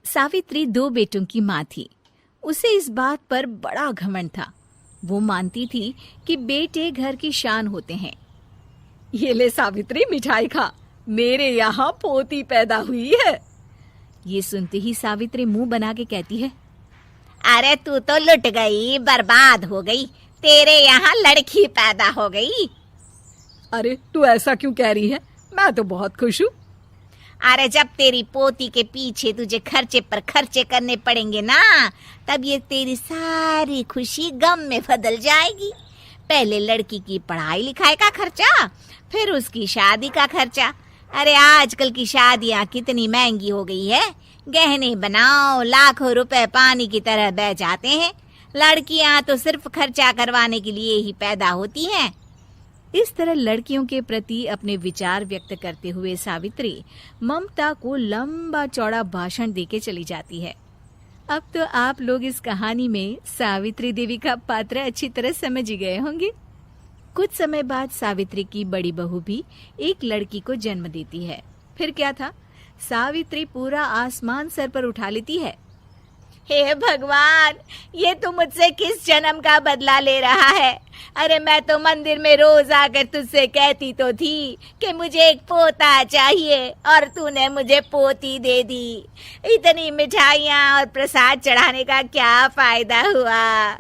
सावित्री 2 बेटों की माँ थी। उसे इस बात पर बड़ा घमंड था। वो मानती थी कि बेटे घर की शान होते हैं। ये ले सावित्री, मिठाई खा, मेरे यहाँ पोती पैदा हुई है। ये सुनते ही सावित्री मुंह बना के कहती है, अरे तू तो लुट गई, बर्बाद हो गई, तेरे यहाँ लड़की पैदा हो गई। अरे तू ऐसा क्यों कह रही है? मैं तो बहुत खुश हूँ। अरे जब तेरी पोती के पीछे तुझे खर्चे पर खर्चे करने पड़ेंगे ना, तब ये तेरी सारी खुशी गम में बदल जाएगी। पहले लड़की की पढ़ाई लिखाई का खर्चा, फिर उसकी शादी का खर्चा। अरे आजकल की शादियाँ कितनी महंगी हो गई है। गहने बनाओ, लाखों रुपए पानी की तरह बह जाते हैं। लड़कियाँ तो सिर्फ खर्चा करवाने के लिए ही पैदा होती हैं। इस तरह लड़कियों के प्रति अपने विचार व्यक्त करते हुए सावित्री ममता को लंबा चौड़ा भाषण देके चली जाती है। अब तो आप लोग इस कहानी में सावित्री देवी का पात्र अच्छी तरह समझ ही गए होंगे। कुछ समय बाद सावित्री की बड़ी बहू भी एक लड़की को जन्म देती है। फिर क्या था, सावित्री पूरा आसमान सर पर उठा लेती है। हे भगवान, ये तू मुझसे किस जन्म का बदला ले रहा है? अरे मैं तो मंदिर में रोज आकर तुझसे कहती तो थी कि मुझे एक पोता चाहिए, और तूने मुझे पोती दे दी। इतनी मिठाइयाँ और प्रसाद चढ़ाने का क्या फायदा हुआ?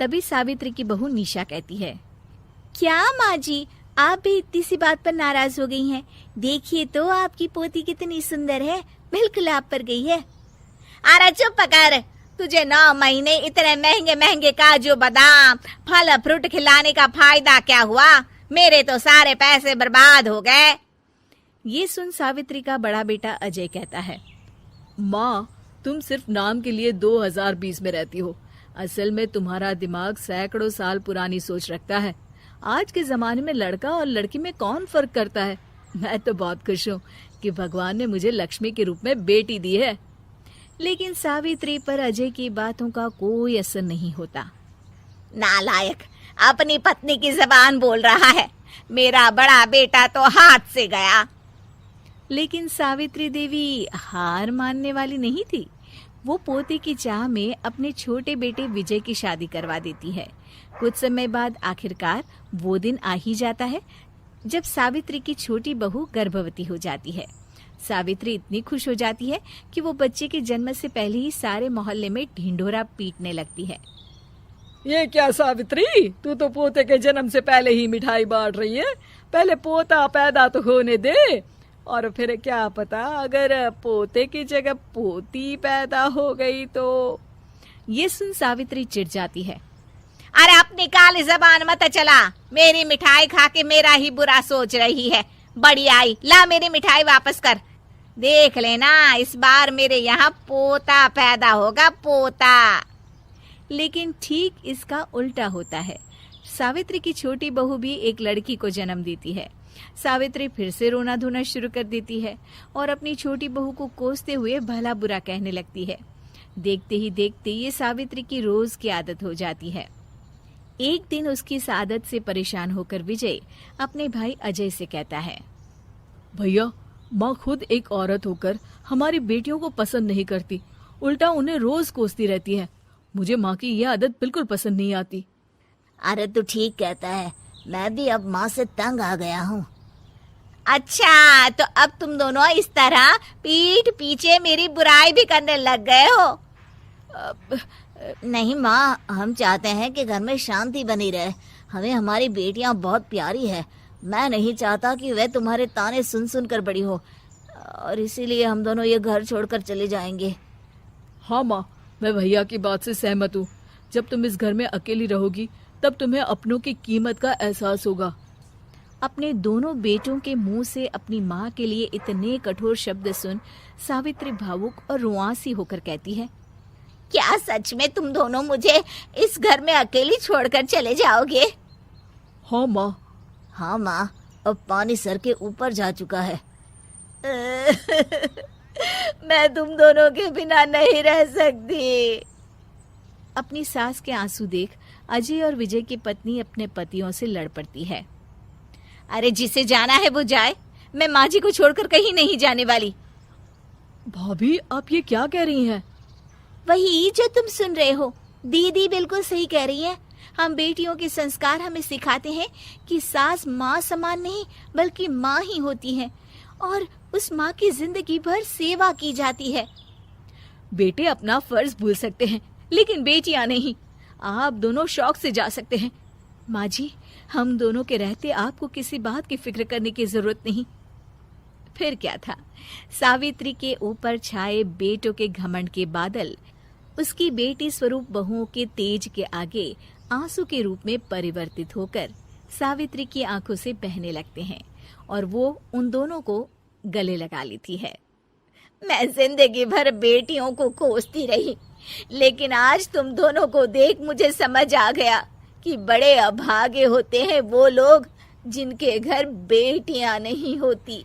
तभी सावित्री की बहू निशा कहती है, क्या माँ जी, आप भी इतनी सी बात पर नाराज हो गई हैं? देखिए तो आपकी पोती कितनी सुंदर है, बिल्कुल आप पर गई है। अरे चुप कर, तुझे 9 महीने इतने महंगे महंगे काजू बादाम फल फ्रूट खिलाने का फायदा क्या हुआ? मेरे तो सारे पैसे बर्बाद हो गए। ये सुन सावित्री का बड़ा बेटा अजय कहता है, माँ, तुम सिर्फ नाम के लिए 2020 में रहती हो। असल में तुम्हारा दिमाग सैकड़ों साल पुरानी सोच रखता है। आज के जमाने में लड़का और लड़की में कौन फर्क करता है। मैं तो बहुत खुश हूँ कि भगवान ने मुझे लक्ष्मी के रूप में बेटी दी है। लेकिन सावित्री पर अजय की बातों का कोई असर नहीं होता। नालायक, अपनी पत्नी की जबान बोल रहा है। मेरा बड़ा बेटा तो हाथ से गया। लेकिन सावित्री देवी हार मानने वाली नहीं थी। वो पोते की चाह में अपने छोटे बेटे विजय की शादी करवा देती है। कुछ समय बाद आखिरकार वो दिन आ ही जाता है जब सावित्री की छोटी बहू गर्भवती हो जाती है। सावित्री इतनी खुश हो जाती है कि वो बच्चे के जन्म से पहले ही सारे मोहल्ले में ढिंढोरा पीटने लगती है। ये क्या सावित्री, तू तो पोते के जन्म से पहले ही मिठाई बांट रही है। पहले पोता पैदा तो होने दे, और फिर क्या पता अगर पोते की जगह पोती पैदा हो गई तो। ये सुन सावित्री चिढ़ जाती है। अरे अपनी काली जबान मत चला, मेरी मिठाई खा के मेरा ही बुरा सोच रही है। बड़ी आई, ला मेरी मिठाई वापस कर। देख लेना, इस बार मेरे यहाँ पोता पैदा होगा, पोता। लेकिन ठीक इसका उल्टा होता है। सावित्री की छोटी बहू भी एक लड़की को जन्म देती है। सावित्री फिर से रोना धोना शुरू कर देती है और अपनी छोटी बहू को कोसते हुए भला बुरा कहने लगती है। देखते ही देखते ये सावित्री की रोज की आदत हो जाती है। एक दिन उसकी इस आदत से परेशान होकर विजय अपने भाई अजय से कहता है, भैया, माँ खुद एक औरत होकर हमारी बेटियों को पसंद नहीं करती, उल्टा उन्हें रोज कोसती रहती है। मुझे माँ की यह आदत बिल्कुल पसंद नहीं आती। अरे तू ठीक कहता है, मैं भी अब माँ से तंग आ गया हूँ। अच्छा, तो अब तुम दोनों इस तरह पीठ पीछे मेरी बुराई भी करने लग गए हो? नहीं माँ, हम चाहते हैं कि घर में शांति बनी रहे। हमें हमारी बेटियाँ बहुत प्यारी है। मैं नहीं चाहता कि वह तुम्हारे ताने सुन सुन कर बड़ी हो, और इसीलिए हम दोनों ये घर छोड़कर चले जाएंगे। हाँ माँ, मैं भैया की बात से सहमत हूँ। जब तुम इस घर में अकेली रहोगी तब तुम्हें अपनों की कीमत का एहसास होगा। अपने दोनों बेटों के मुंह से अपनी माँ के लिए इतने कठोर शब्द सुन सावित्री भावुक और रुआंसी होकर कहती है, क्या सच में तुम दोनों मुझे इस घर में अकेली छोड़कर चले जाओगे? हाँ माँ। हाँ माँ, अब पानी सर के ऊपर जा चुका है। मैं तुम दोनों के बिना नहीं रह सकती। अपनी सास के आंसू देख अजय और विजय की पत्नी अपने पतियों से लड़ पड़ती है। अरे जिसे जाना है वो जाए, मैं माँ जी को छोड़कर कहीं नहीं जाने वाली। भाभी, आप ये क्या कह रही हैं? वही जो तुम सुन रहे हो, दीदी बिल्कुल सही कह रही है। हम बेटियों के संस्कार हमें सिखाते हैं कि सास माँ समान नहीं बल्कि माँ ही होती है और उस माँ की जिंदगी भर सेवा की जाती है। बेटे अपना फर्ज भूल सकते हैं, लेकिन बेटियां नहीं। आप दोनों शौक से जा सकते हैं। माँ जी, हम दोनों के रहते आपको किसी बात की फिक्र करने की जरूरत नहीं। फिर क्या था, सावित्री के ऊपर छाए बेटों के घमंड के बादल उसकी बेटी स्वरूप बहुओं के तेज के आगे आंसू के रूप में परिवर्तित होकर सावित्री की आंखों से बहने लगते हैं और वो उन दोनों को गले लगा लेती है। मैं जिंदगी भर बेटियों को कोसती रही, लेकिन आज तुम दोनों को देख मुझे समझ आ गया कि बड़े अभागे होते हैं वो लोग जिनके घर बेटियां नहीं होती।